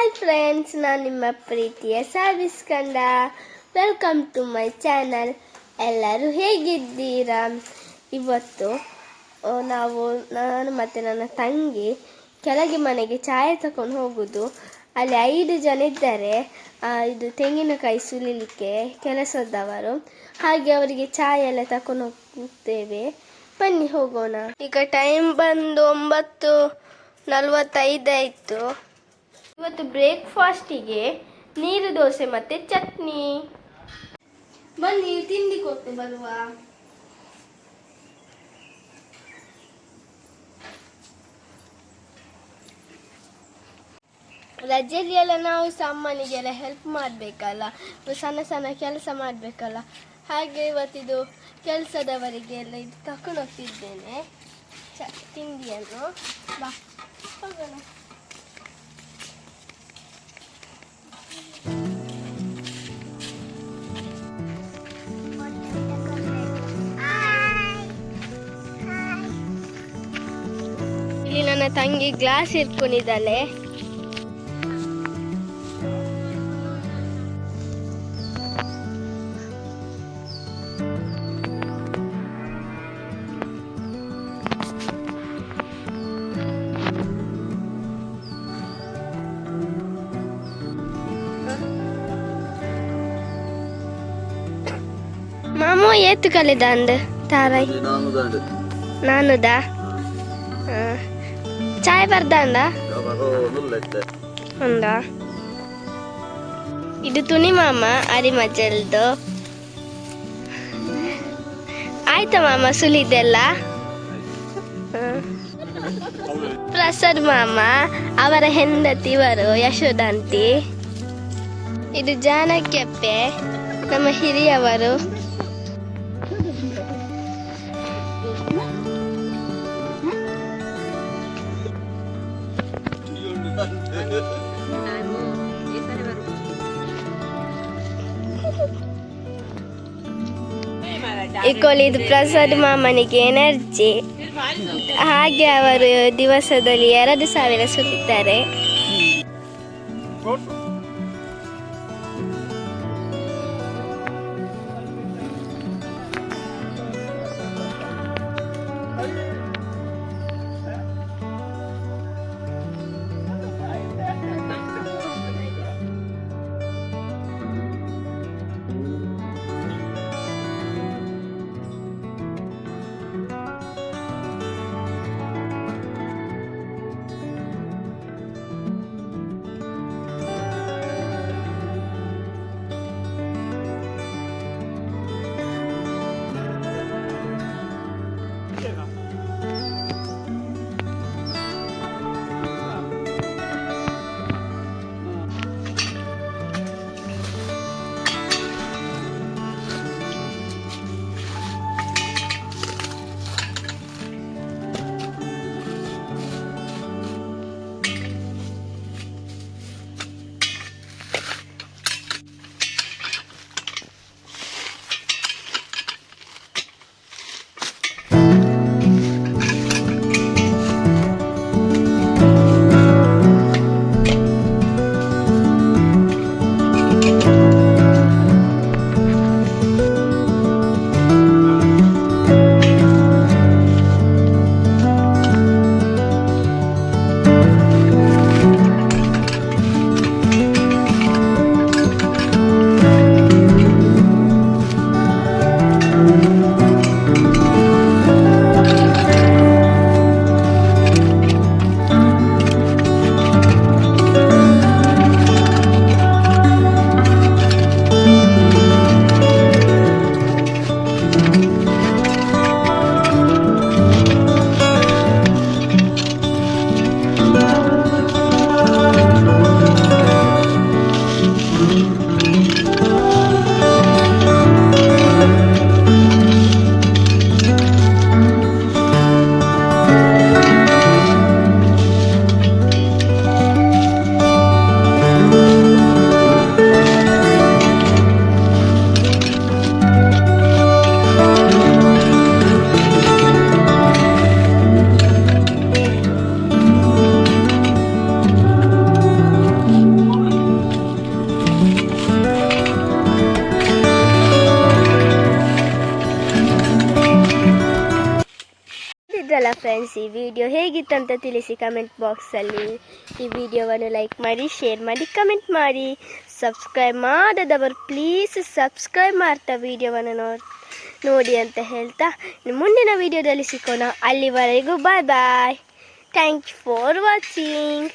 Hi friends, ನಾನು ನಿಮ್ಮ ಪ್ರೀತಿಯ ಸರ್ವಿಸ್ ಕಂಡ. Welcome to my channel. ಎಲ್ಲರೂ ಹೇಗಿದ್ದೀರಾ? ಇವತ್ತು ನಾನು ಮತ್ತು ನನ್ನ ತಂಗಿ ಕೆಳಗೆ ಮನೆಗೆ ಚಾಯ್ ತಗೊಂಡು ಹೋಗೋದು. ಅಲ್ಲಿ 5 ಜನ ಇದ್ದಾರೆ. ಇದು ತೆಂಗಿನಕಾಯಿ ಸುಲಿಲಿಕ್ಕೆ ಕೆಲಸದವರು. ಹಾಗೆ ಅವರಿಗೆ ಚಾಯ್ ಎಲ್ಲ ತಗೊಂಡು ಹೋಗ್ತೇವೆ. ಬನ್ನಿ ಹೋಗೋಣ. ಈಗ ಟೈಮ್ ಬಂದು 9:45 ಆಯಿತು. ಇವತ್ತು ಬ್ರೇಕ್ಫಾಸ್ಟಿಗೆ ನೀರು ದೋಸೆ ಮತ್ತು ಚಟ್ನಿ. ಬನ್ನಿ ತಿಂಡಿ ಕೊಟ್ಟು ಬರುವ. ರಜೆಯಲ್ಲಿ ಎಲ್ಲ ನಾವು ಅಮ್ಮನಿಗೆಲ್ಲ ಹೆಲ್ಪ್ ಮಾಡಬೇಕಲ್ಲ, ಸಣ್ಣ ಸಣ್ಣ ಕೆಲಸ ಮಾಡಬೇಕಲ್ಲ. ಹಾಗೆ ಇವತ್ತಿದು ಕೆಲಸದವರಿಗೆಲ್ಲ ಇದು ತಕೊಂಡು ಹೋಗ್ತಿದ್ದೇನೆ ತಿಂಡಿಯನ್ನು. ಬಾ ಹೋಗೋಣ. ಇಲ್ಲಿ ನನ್ನ ತಂಗಿ ಗ್ಲಾಸ್ ಇಟ್ಕೊಂಡಿದ್ದಾಳೆ. మామూ ఏత్తు కలిదాండు తారాయ్ నానుదా చాయ్ ಬರ್ದಾಂಡ ఉందా? ಇದು ತುನಿ ಮಾಮ ಅರಿಮಜ್ಜಲ್ದು. ಆಯ್ತಾ ಮಾಮ ಸುಲಿದೆಲ್ಲ? ಪ್ರಸಾದ್ ಮಾಮ ಅವರ ಹೆಂಡತಿ ಇವರು ಯಶೋದಂತಿ. ಇದು ಜಾನಕ್ಯಪ್ಪೆ ನಮ್ಮ ಹಿರಿಯವರು. ಇದು ಪ್ರಸಾದ್ ಮಾಮನಿಗೆ ಎನರ್ಜಿ. ಹಾಗೆ ಅವರು ದಿವಸದಲ್ಲಿ 2,000 ಸುಲಿತಾರೆ. ಫ್ರೆಂಡ್ಸ್, ಈ ವಿಡಿಯೋ ಹೇಗಿತ್ತಂತ ತಿಳಿಸಿ ಕಮೆಂಟ್ ಬಾಕ್ಸಲ್ಲಿ. ಈ ವಿಡಿಯೋವನ್ನು ಲೈಕ್ ಮಾಡಿ, ಶೇರ್ ಮಾಡಿ, ಕಮೆಂಟ್ ಮಾಡಿ. ಸಬ್ಸ್ಕ್ರೈಬ್ ಮಾಡದವರು ಪ್ಲೀಸ್ ಸಬ್ಸ್ಕ್ರೈಬ್ ಮಾಡ್ತಾ ವಿಡಿಯೋವನ್ನು ನೋಡಿ ಅಂತ ಹೇಳ್ತಾ ಮುಂದಿನ ವಿಡಿಯೋದಲ್ಲಿ ಸಿಕ್ಕೋಣ. ಅಲ್ಲಿವರೆಗೂ bye bye. Thank you for watching.